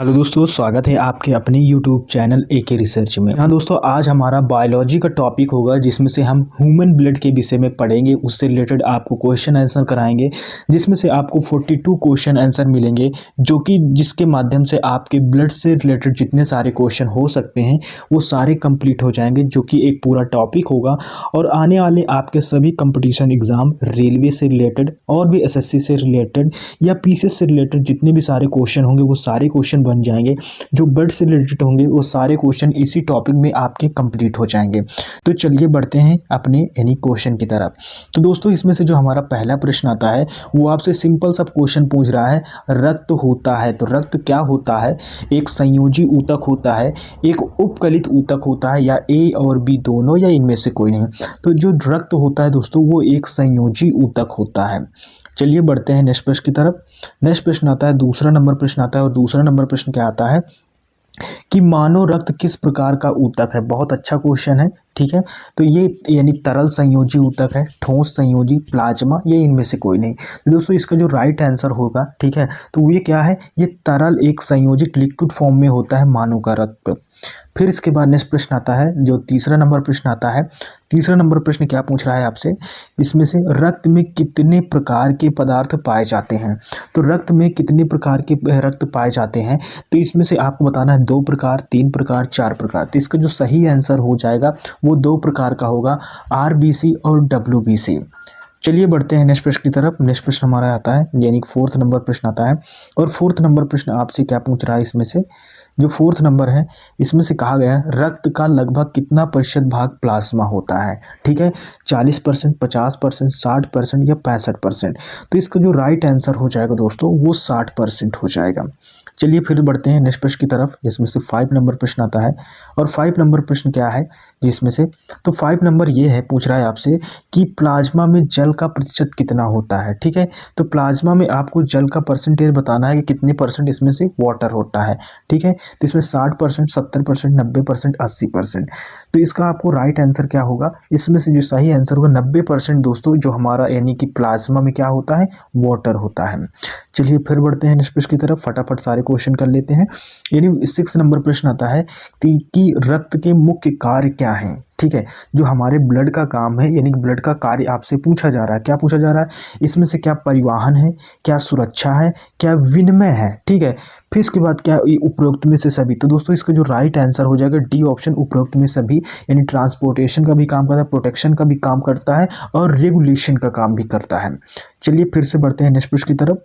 Hello दोस्तों, स्वागत है आपके अपने YouTube चैनल एके रिसर्च में। हाँ दोस्तों, आज हमारा बायोलॉजी का टॉपिक होगा जिसमें से हम ह्यूमन ब्लड के विषय में पढ़ेंगे। उससे रिलेटेड आपको क्वेश्चन आंसर कराएंगे, जिसमें से आपको 42 क्वेश्चन आंसर मिलेंगे, जो कि जिसके माध्यम से आपके ब्लड से रिलेटेड जितने सारे क्वेश्चन हो सकते हैं वो सारे कंप्लीट हो जाएंगे, जो कि एक पूरा टॉपिक होगा। और आने वाले आपके सभी कंपटीशन एग्ज़ाम, रेलवे से रिलेटेड और भी एसएससी से रिलेटेड या पीसीएस से रिलेटेड जितने भी सारे क्वेश्चन होंगे वो सारे क्वेश्चन बन जाएंगे। जो ब्लड से रिलेटेड होंगे वो सारे क्वेश्चन इसी टॉपिक में आपके कंप्लीट हो जाएंगे। तो चलिए बढ़ते हैं अपने यानी क्वेश्चन की तरफ। तो दोस्तों, इसमें से जो हमारा पहला प्रश्न आता है वो आपसे सिंपल सा क्वेश्चन पूछ रहा है, रक्त होता है तो रक्त क्या होता है? एक संयोजी ऊतक होता है, एक उपकलित ऊतक होता है, या ए और बी दोनों, या इनमें से कोई नहीं? तो जो रक्त होता है दोस्तों वो एक संयोजी ऊतक होता है। चलिए बढ़ते हैं नेक्स्ट प्रश्न की तरफ। नेक्स्ट प्रश्न आता है, दूसरा नंबर प्रश्न आता है, और दूसरा नंबर प्रश्न क्या आता है कि मानव रक्त किस प्रकार का ऊतक है? बहुत अच्छा क्वेश्चन है, ठीक है। तो ये यानी तरल संयोजी ऊतक है, ठोस संयोजी, प्लाज्मा, ये इनमें से कोई नहीं। तो दोस्तों इसका जो राइट आंसर होगा, ठीक है, तो ये क्या है? ये तरल एक संयोजित लिक्विड फॉर्म में होता है मानव का रक्त। फिर इसके बाद नेक्स्ट प्रश्न आता है, जो तीसरा नंबर प्रश्न आता है। तीसरा नंबर प्रश्न क्या पूछ रहा है आपसे? इसमें से रक्त में कितने प्रकार के पदार्थ पाए जाते हैं? तो रक्त में कितने प्रकार के रक्त पाए जाते हैं? तो इसमें से आपको बताना है 2 प्रकार, 3 प्रकार, 4 प्रकार। तो इसका जो सही आंसर हो जाएगा वो 2 प्रकार का होगा, आरबीसी और डब्ल्यूबीसी। चलिए बढ़ते हैं नेक्स्ट प्रश्न की तरफ। नेक्स्ट प्रश्न हमारा आता है, यानी फोर्थ नंबर प्रश्न आता है। और फोर्थ नंबर प्रश्न आपसे क्या पूछ रहा है? इसमें से जो फोर्थ नंबर है, इसमें से कहा गया है रक्त का लगभग कितना प्रतिशत भाग प्लाज्मा होता है? ठीक है, 40%, 50%, 60% या 65%? तो इसका जो राइट आंसर हो जाएगा दोस्तों वो 60% हो जाएगा। चलिए फिर बढ़ते हैं नेक्स्ट प्रश्न की तरफ। इसमें से 5 नंबर प्रश्न आता है। और 5 नंबर प्रश्न क्या है इसमें से? तो 5 नंबर ये है, पूछ रहा है आपसे कि प्लाज्मा में जल का प्रतिशत कितना होता है? ठीक है, तो प्लाज्मा में आपको जल का परसेंटेज बताना है कि कितने परसेंट इसमें से वाटर होता है। ठीक है, तो इसमें 60%, 70%, 90%, 80%। तो इसका आपको राइट आंसर क्या होगा? इसमें से जो सही आंसर होगा 90% दोस्तों, जो हमारा यानी कि प्लाज्मा में क्या होता है? वाटर होता है। चलिए फिर बढ़ते हैं नेक्स्ट प्रश्न की तरफ, फटाफट सारे क्वेश्चन कर लेते हैं। यानी 6 नंबर प्रश्न आता है कि रक्त के मुख्य कार्य क्या हैं? ठीक है, जो हमारे ब्लड का काम है, यानी कि ब्लड का कार्य आपसे पूछा जा रहा है। क्या पूछा जा रहा है? इसमें से क्या परिवहन है, क्या सुरक्षा है, क्या विनिमय है? ठीक है, फिर इसके बाद क्या उपरोक्त में से सभी? तो दोस्तों इसका जो राइट आंसर हो जाएगा डी ऑप्शन, उपरोक्त में सभी। यानी ट्रांसपोर्टेशन का भी काम करता है, प्रोटेक्शन का भी काम करता है, और रेगुलेशन का काम भी करता है। चलिए फिर से बढ़ते हैं नेक्स्ट प्रश्न की तरफ।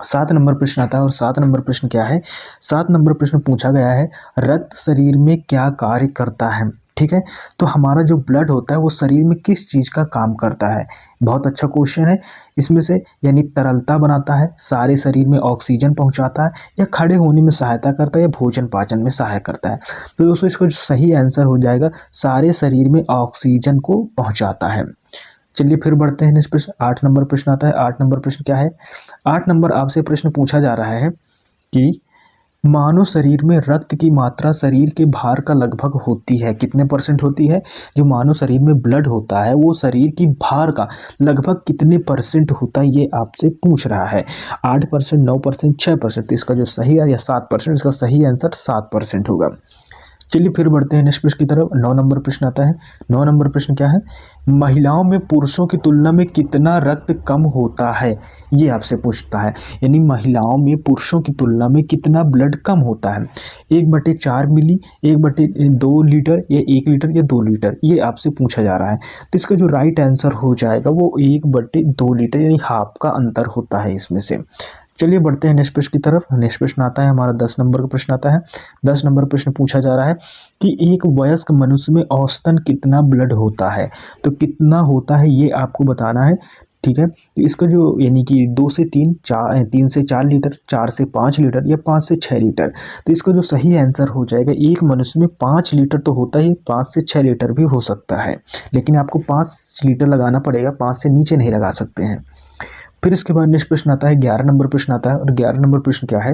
7 नंबर प्रश्न आता है। और 7 नंबर प्रश्न क्या है? 7 नंबर प्रश्न पूछा गया है, रक्त शरीर में क्या कार्य करता है? ठीक है, तो हमारा जो ब्लड होता है वो शरीर में किस चीज़ का काम करता है? बहुत अच्छा क्वेश्चन है। इसमें से यानी तरलता बनाता है, सारे शरीर में ऑक्सीजन पहुंचाता है, या खड़े होने में सहायता करता है, या भोजन पाचन में सहायता करता है? तो दोस्तों इसका जो सही आंसर हो जाएगा, सारे शरीर में ऑक्सीजन को पहुँचाता है। चलिए फिर बढ़ते हैं नेक्स्ट प्रश्न। 8 नंबर प्रश्न आता है। 8 नंबर प्रश्न क्या है? 8 नंबर आपसे प्रश्न पूछा जा रहा है कि मानव शरीर में रक्त की मात्रा शरीर के भार का लगभग होती है, कितने परसेंट होती है? जो मानव शरीर में ब्लड होता है वो शरीर की भार का लगभग कितने परसेंट होता है, ये आपसे पूछ रहा है। 8%, 9%, 6%? तो इसका जो सही है, या 7%? इसका सही आंसर 7% होगा। चलिए फिर बढ़ते हैं नेक्स्ट प्रश्न की तरफ। 9 नंबर प्रश्न आता है। 9 नंबर प्रश्न क्या है? महिलाओं में पुरुषों की तुलना में कितना रक्त कम होता है? ये आपसे पूछता है, यानी महिलाओं में पुरुषों की तुलना में कितना ब्लड कम होता है? 1/4 मिली, 1/2 लीटर, या 1 लीटर, या 2 लीटर? ये आपसे पूछा जा रहा है। तो इसका जो राइट आंसर हो जाएगा वो 1/2 लीटर, यानी हाफ का अंतर होता है इसमें से। चलिए बढ़ते हैं नेक्स्ट प्रश्न की तरफ। नेक्स्ट प्रश्न आता है हमारा 10 नंबर का प्रश्न आता है। 10 नंबर प्रश्न पूछा जा रहा है कि एक वयस्क मनुष्य में औसतन कितना ब्लड होता है? तो कितना होता है ये आपको बताना है। ठीक है, तो इसका जो यानी कि 2 से 3, 3 से 4 लीटर, 4 से 5 लीटर, या 5 से 6 लीटर? तो इसका जो सही आंसर हो जाएगा, एक मनुष्य में 5 लीटर तो होता ही, 5 से 6 लीटर भी हो सकता है, लेकिन आपको 5 लीटर लगाना पड़ेगा, 5 से नीचे नहीं लगा सकते हैं। फिर इसके बाद नेक्स्ट प्रश्न आता है, 11 नंबर प्रश्न आता है। और 11 नंबर प्रश्न क्या है?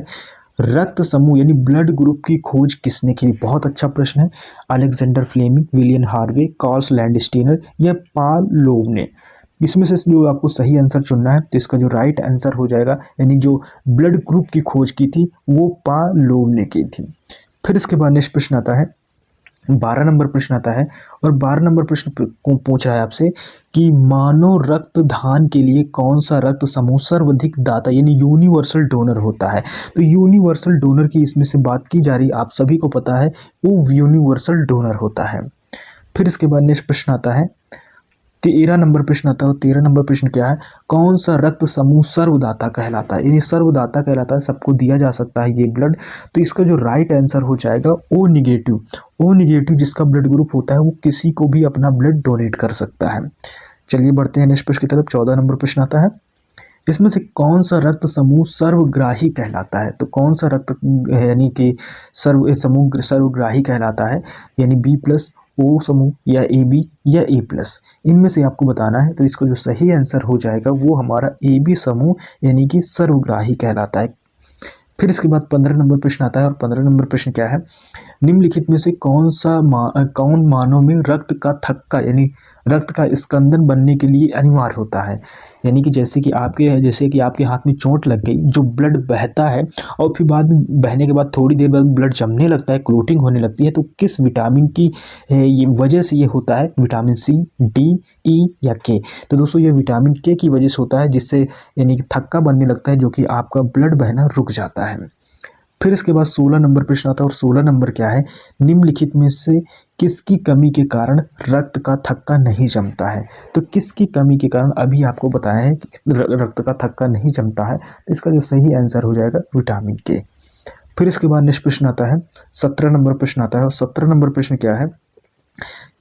रक्त समूह यानी ब्लड ग्रुप की खोज किसने की? बहुत अच्छा प्रश्न है। Alexander Fleming, William Harvey, Karl Landsteiner, या पॉल लोव ने? इसमें से जो आपको सही आंसर चुनना है, तो इसका जो राइट आंसर हो जाएगा, यानी जो ब्लड ग्रुप की खोज की थी वो पालोव ने की थी। फिर इसके बाद नेक्स्ट प्रश्न आता है, 12 नंबर प्रश्न आता है, और 12 नंबर प्रश्न को पूछ रहा है आपसे कि मानव रक्त दान के लिए कौन सा रक्त समूह सर्वाधिक दाता यानी यूनिवर्सल डोनर होता है। तो यूनिवर्सल डोनर की इसमें से बात की जा रही, आप सभी को पता है वो यूनिवर्सल डोनर होता है। फिर इसके बाद नेक्स्ट प्रश्न आता है, 13 नंबर प्रश्न आता है। 13 नंबर प्रश्न क्या है, कौन सा रक्त समूह सर्वदाता कहलाता है, यानी सर्वदाता कहलाता है, सबको दिया जा सकता है ये ब्लड। तो इसका जो राइट आंसर हो जाएगा ओ निगेटिव। ओ निगेटिव जिसका ब्लड ग्रुप होता है वो किसी को भी अपना ब्लड डोनेट कर सकता है। चलिए बढ़ते हैं नेक्स्ट प्रश्न की तरफ। 14 नंबर प्रश्न आता है, इसमें से कौन सा रक्त समूह सर्वग्राही कहलाता है। तो कौन सा रक्त यानी कि समूह सर्वग्राही कहलाता है, यानी B+ ओ समूह या AB या A+, इनमें से आपको बताना है। तो इसका जो सही आंसर हो जाएगा वो हमारा AB समूह यानी कि सर्वग्राही कहलाता है। फिर इसके बाद 15 नंबर प्रश्न आता है, और 15 नंबर प्रश्न क्या है, निम्नलिखित में से कौन मानव में रक्त का थक्का यानी रक्त का स्कंदन बनने के लिए अनिवार्य होता है। यानी कि जैसे कि आपके हाथ में चोट लग गई, जो ब्लड बहता है और फिर बाद में बहने के बाद थोड़ी देर बाद ब्लड जमने लगता है, क्लोटिंग होने लगती है, तो किस विटामिन की ये वजह से ये होता है, विटामिन C, D, E या K। तो दोस्तों ये विटामिन K की वजह से होता है, जिससे यानी कि थक्का बनने लगता है, जो कि आपका ब्लड बहना रुक जाता है। फिर इसके बाद 16 नंबर प्रश्न आता है, और 16 नंबर क्या है, निम्नलिखित में से किसकी कमी के कारण रक्त का थक्का नहीं जमता है। तो किसकी कमी के कारण अभी आपको बताया है कि रक्त का थक्का नहीं जमता है, तो इसका जो सही आंसर हो जाएगा विटामिन के। फिर इसके बाद नेक्स्ट प्रश्न आता है, 17 नंबर प्रश्न आता है, और 17 नंबर प्रश्न क्या है,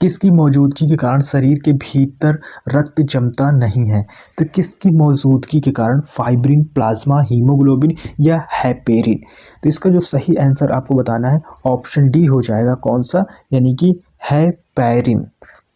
किसकी मौजूदगी के कारण शरीर के भीतर रक्त जमता नहीं है। तो किसकी मौजूदगी के कारण, फाइब्रिन, प्लाज्मा, हीमोग्लोबिन या हेपेरिन। तो इसका जो सही आंसर आपको बताना है ऑप्शन डी हो जाएगा, कौन सा, यानी कि हेपेरिन।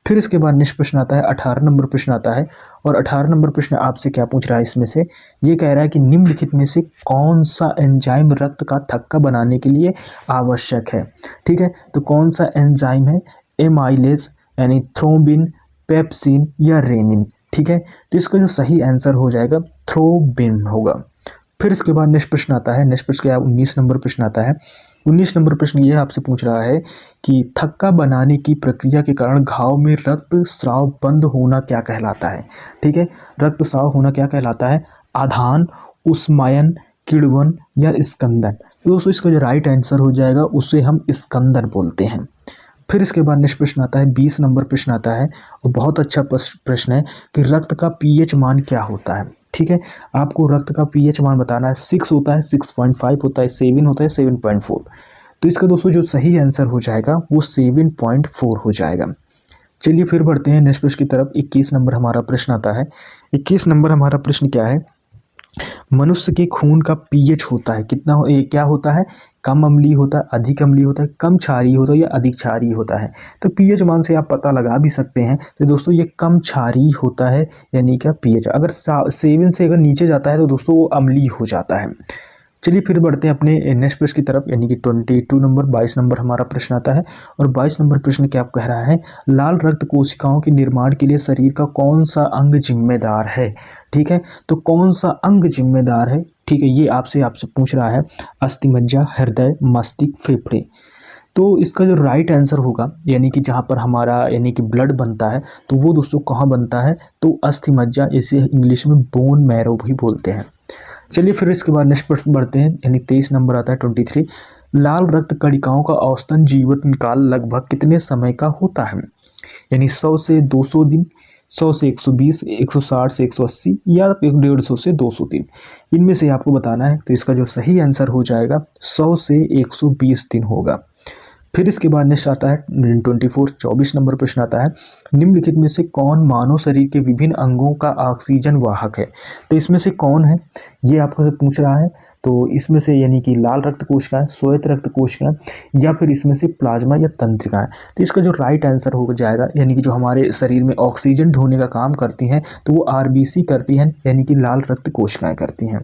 फिर इसके बाद नेक्स्ट प्रश्न आता है, 18 नंबर प्रश्न आता है, और 18 नंबर प्रश्न आपसे क्या पूछ रहा है, इसमें से ये कह रहा है कि निम्नलिखित में से कौन सा एंजाइम रक्त का थक्का बनाने के लिए आवश्यक है। ठीक है, तो कौन सा एंजाइम है, एमाइलेज यानी थ्रोम्बिन, पेप्सिन या रेनिन। ठीक है, तो इसका जो सही आंसर हो जाएगा थ्रोम्बिन होगा। फिर इसके बाद नेक्स्ट प्रश्न आता है, नेक्स्ट प्रश्न क्या है, 19 नंबर प्रश्न आता है। 19 नंबर प्रश्न ये आपसे पूछ रहा है कि थक्का बनाने की प्रक्रिया के कारण घाव में रक्त स्राव बंद होना क्या कहलाता है। ठीक है, रक्त स्राव होना क्या कहलाता है, आधान, उष्मायन, किण्वन या स्कंदन। दोस्तों इसका जो राइट आंसर हो जाएगा उसे हम स्कंदन बोलते हैं। फिर इसके बाद नेक्स्ट प्रश्न आता है, 20 नंबर प्रश्न आता है, और बहुत अच्छा प्रश्न है कि रक्त का पीएच मान क्या होता है। ठीक है, आपको रक्त का पीएच मान बताना है, 6 होता है, 6.5 होता है, 7 होता है, 7.4। तो इसका दोस्तों जो सही आंसर हो जाएगा वो 7.4 हो जाएगा। चलिए फिर बढ़ते हैं नेक्स्ट प्रश्न की तरफ। 21 नंबर हमारा प्रश्न आता है। 21 नंबर हमारा प्रश्न क्या है, मनुष्य के खून का पीएच होता है कितना, क्या होता है, कम अम्लीय होता है, अधिक अम्लीय होता है, कम क्षारीय होता है या अधिक क्षारीय होता है। तो पीएच मान से आप पता लगा भी सकते हैं। तो दोस्तों ये कम क्षारीय होता है, यानी क्या पीएच अगर 7 से अगर नीचे जाता है तो दोस्तों वो अम्लीय हो जाता है। चलिए फिर बढ़ते हैं अपने नेक्स्ट प्रश्न की तरफ, यानी कि 22 नंबर 22 नंबर हमारा प्रश्न आता है, और 22 नंबर प्रश्न क्या कह रहा है, लाल रक्त कोशिकाओं के निर्माण के लिए शरीर का कौन सा अंग जिम्मेदार है। ठीक है, तो कौन सा अंग जिम्मेदार है, ठीक है, ये आपसे पूछ रहा है, अस्थिमज्जा, हृदय, मस्तिष्क, फेफड़े। तो इसका जो राइट आंसर होगा, यानी कि जहाँ पर हमारा यानी कि ब्लड बनता है, तो वो दोस्तों कहाँ बनता है, तो अस्थिमज्जा, इसे इंग्लिश में बोन मैरो भी बोलते हैं। चलिए फिर इसके बाद नेक्स्ट प्रश्न बढ़ते हैं, यानी 23 नंबर आता है 23। लाल रक्त कणिकाओं का औसतन जीवन काल लगभग कितने समय का होता है, यानी 100 से 200 दिन, 100 से 120, 160 से 180 या 150 से 200 दिन। इनमें से आपको बताना है। तो इसका जो सही आंसर हो जाएगा 100 से 120 दिन होगा। फिर इसके बाद नेक्स्ट आता है 24 नंबर प्रश्न आता है, निम्नलिखित में से कौन मानव शरीर के विभिन्न अंगों का ऑक्सीजन वाहक है। तो इसमें से कौन है, ये आपको पूछ रहा है। तो इसमें से यानी कि लाल रक्त कोशिकाएं, श्वेत रक्त कोशिकाएं, या फिर इसमें से प्लाज्मा या तंत्रिकाएं। तो इसका जो राइट आंसर हो जाएगा, यानी कि जो हमारे शरीर में ऑक्सीजन ढोने का काम करती हैं, तो वो आरबीसी करती हैं, यानी कि लाल रक्त कोशिकाएं करती हैं।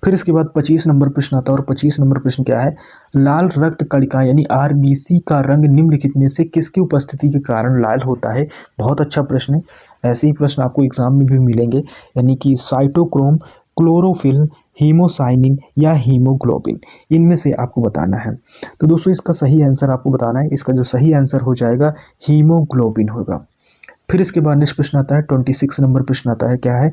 फिर इसके बाद 25 नंबर प्रश्न आता है, और 25 नंबर प्रश्न क्या है, लाल रक्त कणिका यानी आरबीसी का रंग निम्नलिखित में से किसकी उपस्थिति के कारण लाल होता है। बहुत अच्छा प्रश्न है, ऐसे ही प्रश्न आपको एग्जाम में भी मिलेंगे, यानी कि साइटोक्रोम, क्लोरोफिल, हीमोसाइनिन या हीमोग्लोबिन, इनमें से आपको बताना है। तो दोस्तों इसका सही आंसर आपको बताना है, इसका जो सही आंसर हो जाएगा हीमोग्लोबिन होगा। फिर इसके बाद नेक्स्ट प्रश्न आता है, 26 नंबर प्रश्न आता है, क्या है,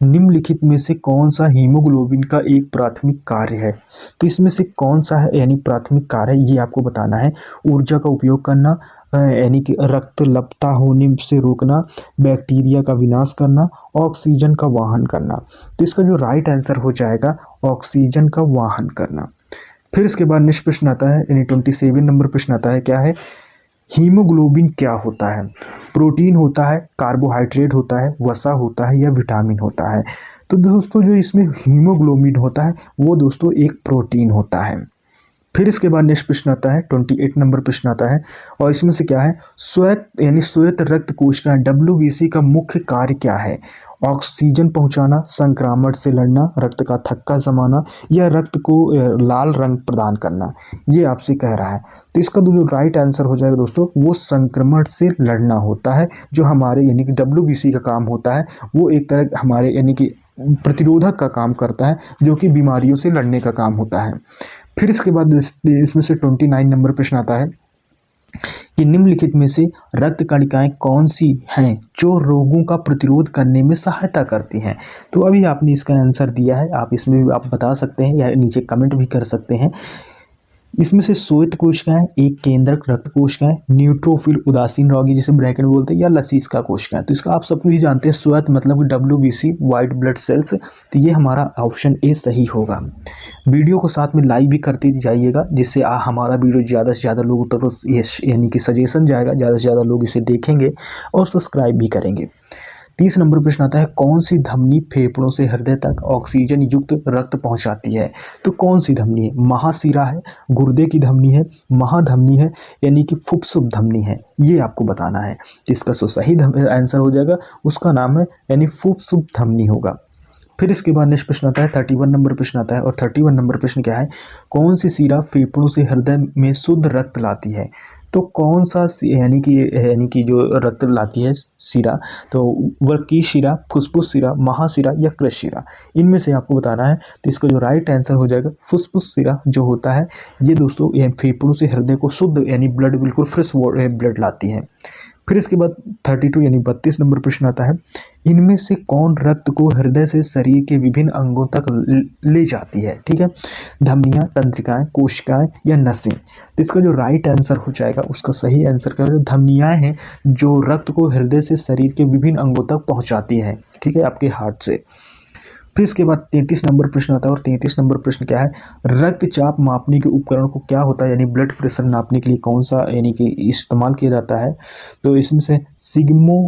निम्नलिखित में से कौन सा हीमोग्लोबिन का एक प्राथमिक कार्य है। तो इसमें से कौन सा है यानी प्राथमिक कार्य, ये आपको बताना है। ऊर्जा का उपयोग करना, यानी कि रक्त लपता होने से रोकना, बैक्टीरिया का विनाश करना, ऑक्सीजन का वाहन करना। तो इसका जो राइट आंसर हो जाएगा ऑक्सीजन का वाहन करना। फिर इसके बाद नेक्स्ट प्रश्न आता है, यानी 27 नंबर प्रश्न आता है, क्या है, हीमोग्लोबिन क्या होता है। प्रोटीन होता है, कार्बोहाइड्रेट होता है, वसा होता है या विटामिन होता है। तो दोस्तों जो इसमें हीमोग्लोबिन होता है वो दोस्तों एक प्रोटीन होता है। फिर इसके बाद नेक्स्ट प्रश्न आता है, 28 नंबर प्रश्न आता है, और इसमें से क्या है, श्वेत यानी श्वेत रक्त कोशिकाएं WBC का मुख्य कार्य क्या है। ऑक्सीजन पहुंचाना, संक्रमण से लड़ना, रक्त का थक्का जमाना या रक्त को लाल रंग प्रदान करना, ये आपसे कह रहा है। तो इसका जो राइट आंसर हो जाएगा दोस्तों वो संक्रमण से लड़ना होता है, जो हमारे यानी कि WBC का काम होता है, वो एक तरह हमारे यानी कि प्रतिरोधक का काम करता है, जो कि बीमारियों से लड़ने का काम होता है। फिर इसके बाद इसमें से 29 नंबर प्रश्न आता है कि निम्नलिखित में से रक्त कणिकाएं कौन सी हैं जो रोगों का प्रतिरोध करने में सहायता करती हैं। तो अभी आपने इसका आंसर दिया है, आप इसमें भी आप बता सकते हैं या नीचे कमेंट भी कर सकते हैं। इसमें से श्वेत कोशिकाएं, एक केंद्रक रक्त कोशिकाएं, न्यूट्रोफिल उदासीन रोगी जिसे ब्रैकेट बोलते हैं, या लसीका कोशिकाएं। तो इसका आप सब भी जानते हैं, श्वेत मतलब WBC व्हाइट ब्लड सेल्स। तो ये हमारा ऑप्शन ए सही होगा। वीडियो को साथ में लाइक भी करते जाइएगा, जिससे हमारा वीडियो ज़्यादा से ज़्यादा लोगों तक यानी कि सजेशन जाएगा, ज़्यादा से ज़्यादा लोग इसे देखेंगे और सब्सक्राइब भी करेंगे। 30 नंबर प्रश्न आता है, कौन सी धमनी फेफड़ों से हृदय तक ऑक्सीजन युक्त रक्त पहुंचाती है। तो कौन सी धमनी है, महाशिरा है, गुर्दे की धमनी है, महाधमनी है, यानी कि फुफ्फुस धमनी है, ये आपको बताना है। तो इसका जो सही आंसर हो जाएगा उसका नाम है यानी फुफ्फुस धमनी होगा। फिर इसके बाद नेक्स्ट प्रश्न आता है, 31 नंबर प्रश्न आता है, और 31 नंबर प्रश्न क्या है, कौन सी शिरा फेफड़ों से हृदय में शुद्ध रक्त लाती है। तो कौन सा यानी कि जो रक्त लाती है शिरा, तो वर्की शिरा, फुफ्फुस शिरा, महाशिरा या कृश शिरा, इनमें से आपको बताना है। तो इसका जो राइट आंसर हो जाएगा फुफ्फुस शिरा जो होता है, ये दोस्तों फेफड़ों से हृदय को शुद्ध यानी ब्लड बिल्कुल फ्रेश ब्लड लाती है। फिर इसके बाद 32 यानी 32 नंबर प्रश्न आता है, इनमें से कौन रक्त को हृदय से शरीर के विभिन्न अंगों तक ले जाती है। ठीक है, धमनियां, तंत्रिकाएं, कोशिकाएं या नसें। तो इसका जो राइट आंसर हो जाएगा उसका सही आंसर क्या है, धमनियां हैं जो रक्त को हृदय से शरीर के विभिन्न अंगों तक पहुंचाती है, ठीक है, आपके हार्ट से। फिर इसके बाद 33 नंबर प्रश्न आता है, और 33 नंबर प्रश्न क्या है, रक्तचाप मापने के उपकरण को क्या होता है, यानी ब्लड प्रेशर नापने के लिए कौन सा यानी कि इस्तेमाल किया जाता है। तो इसमें से सिग्मो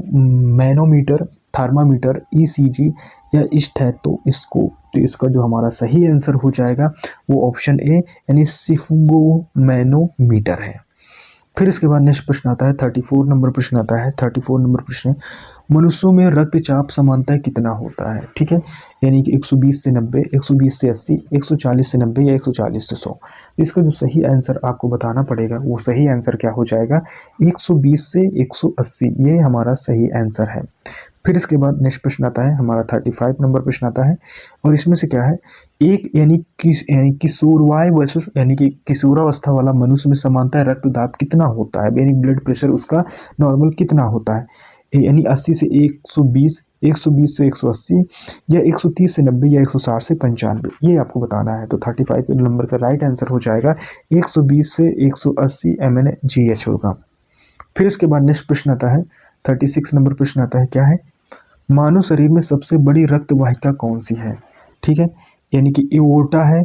मैनोमीटर, थर्मामीटर, ECG या स्टेथोस्कोप। तो इसका जो हमारा सही आंसर हो जाएगा वो ऑप्शन ए यानी सिग्मो मैनोमीटर है। फिर इसके बाद नेक्स्ट प्रश्न आता है, 34 नंबर प्रश्न आता है। 34 नंबर प्रश्न, मनुष्यों में रक्तचाप समानतः कितना होता है। ठीक है, यानी कि 120 से 90, 120 से 80, 140 से 90 या 140 से 100। इसका जो सही आंसर आपको बताना पड़ेगा, वो सही आंसर क्या हो जाएगा, 120 से 180, ये हमारा सही आंसर है। फिर इसके बाद नेक्स्ट प्रश्न आता है हमारा 35 नंबर प्रश्न आता है, और इसमें से क्या है, एक यानी किशोरवय वर्सेस यानी कि किशोरावस्था वाला मनुष्य में समानतः रक्तदाब कितना होता है, यानी ब्लड प्रेशर उसका नॉर्मल कितना होता है, यानी 80 से 120, 120 से 180 या 130 से 90 या 160 से 95, ये आपको बताना है। तो 35 नंबर का राइट आंसर हो जाएगा 120 से 180 mN/GH होगा। फिर इसके बाद नेक्स्ट प्रश्न आता है 36 नंबर प्रश्न आता है, क्या है, मानव शरीर में सबसे बड़ी रक्त वाहिका कौन सी है। ठीक है, यानी कि एओर्टा है,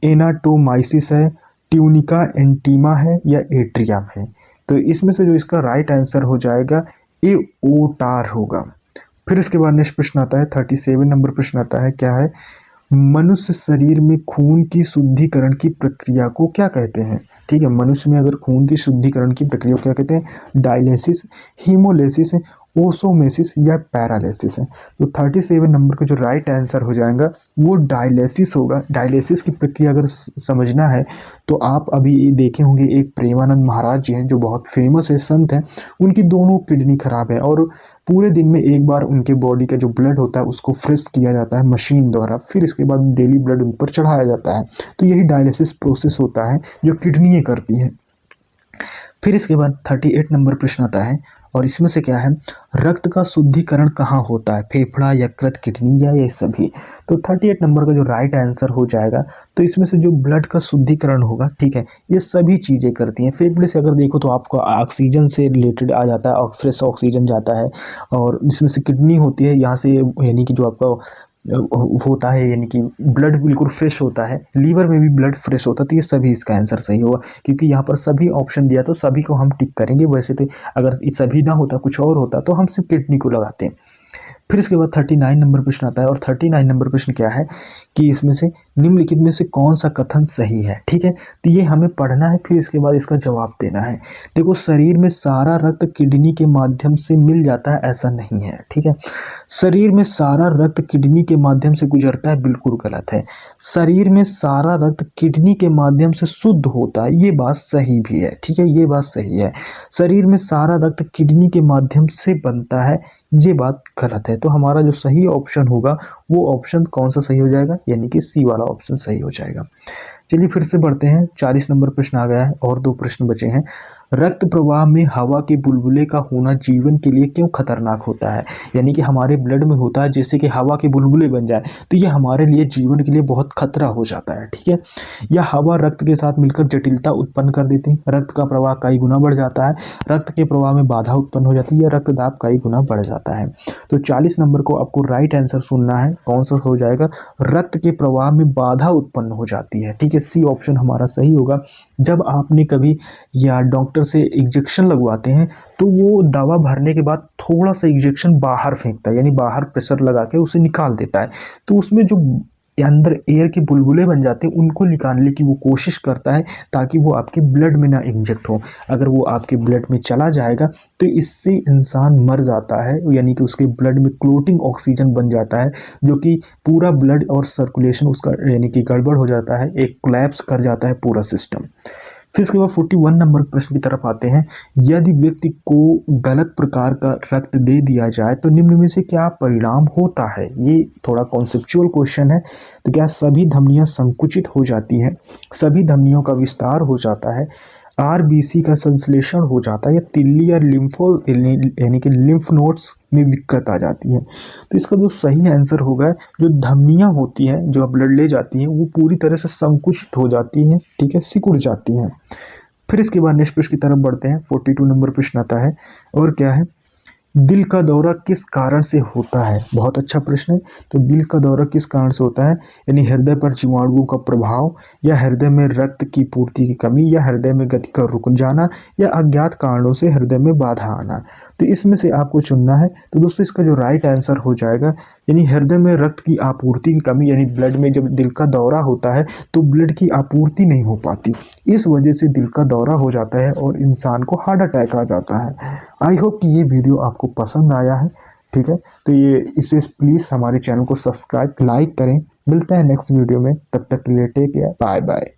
एनाटोमाइसिस है, ट्यूनिका इंटीमा है या एट्रियम है। तो इसमें से जो इसका राइट आंसर हो जाएगा एओर्टा होगा। फिर इसके बाद नेक्स्ट प्रश्न आता है 37 नंबर प्रश्न आता है, क्या है, मनुष्य शरीर में खून की शुद्धिकरण की प्रक्रिया को क्या कहते हैं। ठीक है, मनुष्य में अगर खून की शुद्धिकरण की प्रक्रिया को क्या कहते हैं, डायलिसिस, हीमोलिसिस, ओसोमेसिस या पैरालिसिस है। तो 37 नंबर का जो राइट आंसर हो जाएगा वो डायलिसिस होगा। डायलिसिस की प्रक्रिया अगर समझना है तो आप अभी देखे होंगे, एक प्रेमानंद महाराज जी हैं जो बहुत फेमस है, संत हैं। उनकी दोनों किडनी खराब है और पूरे दिन में एक बार उनके बॉडी का जो ब्लड होता है उसको फ्रेश किया जाता है मशीन द्वारा, फिर इसके बाद डेली ब्लड उन पर चढ़ाया जाता है। तो यही डायलिसिस प्रोसेस होता है जो किडनी करती है। फिर इसके बाद 38 नंबर प्रश्न आता है और इसमें से क्या है, रक्त का शुद्धिकरण कहाँ होता है, फेफड़ा, यकृत, किडनी या ये सभी। तो 38 नंबर का जो राइट आंसर हो जाएगा, तो इसमें से जो ब्लड का शुद्धिकरण होगा, ठीक है, ये सभी चीज़ें करती हैं। फेफड़े से अगर देखो तो आपको ऑक्सीजन से रिलेटेड आ जाता है और फ्रेश ऑक्सीजन जाता है, और इसमें से किडनी होती है, यहाँ से यानी कि जो आपका होता है यानी कि ब्लड बिल्कुल फ्रेश होता है। लीवर में भी ब्लड फ्रेश होता है। तो ये सभी इसका आंसर सही होगा, क्योंकि यहाँ पर सभी ऑप्शन दिया तो सभी को हम टिक करेंगे। वैसे तो अगर ये सभी ना होता, कुछ और होता, तो हम सिर्फ किडनी को लगाते हैं। फिर इसके बाद 39 नंबर प्रश्न आता है और 39 नंबर प्रश्न क्या है कि इसमें से निम्नलिखित में से कौन सा कथन सही है, ठीक है। तो ये हमें पढ़ना है, फिर इसके बाद इसका जवाब देना है। देखो, शरीर में सारा रक्त किडनी के माध्यम से मिल जाता है, ऐसा नहीं है, ठीक है। शरीर में सारा रक्त किडनी के माध्यम से गुजरता है, बिल्कुल गलत है। शरीर में सारा रक्त किडनी के माध्यम से शुद्ध होता है, ये बात सही भी है, ठीक है, ये बात सही है। शरीर में सारा रक्त किडनी के माध्यम से बनता है, ये बात गलत है। तो हमारा जो सही ऑप्शन होगा वो ऑप्शन कौन सा सही हो जाएगा, यानी कि सी वाला ऑप्शन सही हो जाएगा। चलिए फिर से बढ़ते हैं, 40 नंबर प्रश्न आ गया है और 2 प्रश्न बचे हैं। रक्त प्रवाह में हवा के बुलबुले का होना जीवन के लिए क्यों खतरनाक होता है, यानी कि हमारे ब्लड में होता है जैसे कि हवा के बुलबुले बन जाए, तो ये हमारे लिए जीवन के लिए बहुत खतरा हो जाता है, ठीक है। यह हवा रक्त के साथ मिलकर जटिलता उत्पन्न कर देती है, रक्त का प्रवाह कई गुना बढ़ जाता है, रक्त के प्रवाह में बाधा उत्पन्न हो जाती है या रक्तदाब कई गुना बढ़ जाता है। तो 40 नंबर को आपको राइट आंसर सुनना है, कौन सा हो जाएगा, रक्त के प्रवाह में बाधा उत्पन्न हो जाती है, ठीक है, सी ऑप्शन हमारा सही होगा। जब आपने कभी या डॉक्टर से इंजेक्शन लगवाते हैं तो वो दवा भरने के बाद थोड़ा सा इंजेक्शन बाहर फेंकता है, यानी बाहर प्रेशर लगा के उसे निकाल देता है, तो उसमें जो अंदर एयर के बुलबुले बन जाते हैं उनको निकालने की वो कोशिश करता है ताकि वो आपके ब्लड में ना इंजेक्ट हो। अगर वो आपके ब्लड में चला जाएगा तो इससे इंसान मर जाता है, यानी कि उसके ब्लड में क्लोटिंग ऑक्सीजन बन जाता है, जो कि पूरा ब्लड और सर्कुलेशन उसका यानी कि गड़बड़ हो जाता है, एक कोलैप्स कर जाता है पूरा सिस्टम। फिर इसके बाद 41 नंबर प्रश्न की तरफ आते हैं। यदि व्यक्ति को गलत प्रकार का रक्त दे दिया जाए तो निम्न में से क्या परिणाम होता है, ये थोड़ा कॉन्सेप्चुअल क्वेश्चन है। तो क्या सभी धमनियां संकुचित हो जाती हैं, सभी धमनियों का विस्तार हो जाता है, आरबीसी का संश्लेषण हो जाता है, या तिल्ली या लिम्फो यानी कि लिम्फ नोड्स में दिक्कत आ जाती है। तो इसका जो सही आंसर होगा, जो धमनियां होती हैं जो ब्लड ले जाती हैं वो पूरी तरह से संकुचित हो जाती हैं, ठीक है, सिकुड़ जाती हैं। फिर इसके बाद नेक्स्ट प्रश्न की तरफ बढ़ते हैं। 42 नंबर प्रश्न आता है और क्या है, दिल का दौरा किस कारण से होता है, बहुत अच्छा प्रश्न है। तो दिल का दौरा किस कारण से होता है, यानी हृदय पर जीवाणुओं का प्रभाव, या हृदय में रक्त की पूर्ति की कमी, या हृदय में गति का रुक जाना, या अज्ञात कारणों से हृदय में बाधा आना। तो इसमें से आपको चुनना है। तो दोस्तों इसका जो राइट आंसर हो जाएगा, यानी हृदय में रक्त की आपूर्ति की कमी, यानी ब्लड में जब दिल का दौरा होता है तो ब्लड की आपूर्ति नहीं हो पाती, इस वजह से दिल का दौरा हो जाता है और इंसान को हार्ट अटैक आ जाता है। आई होप कि ये वीडियो आपको पसंद आया है, ठीक है। तो ये इसे प्लीज़ हमारे चैनल को सब्सक्राइब लाइक करें। मिलते हैं नेक्स्ट वीडियो में, तब तक के लिए टेक केयर, बाय बाय।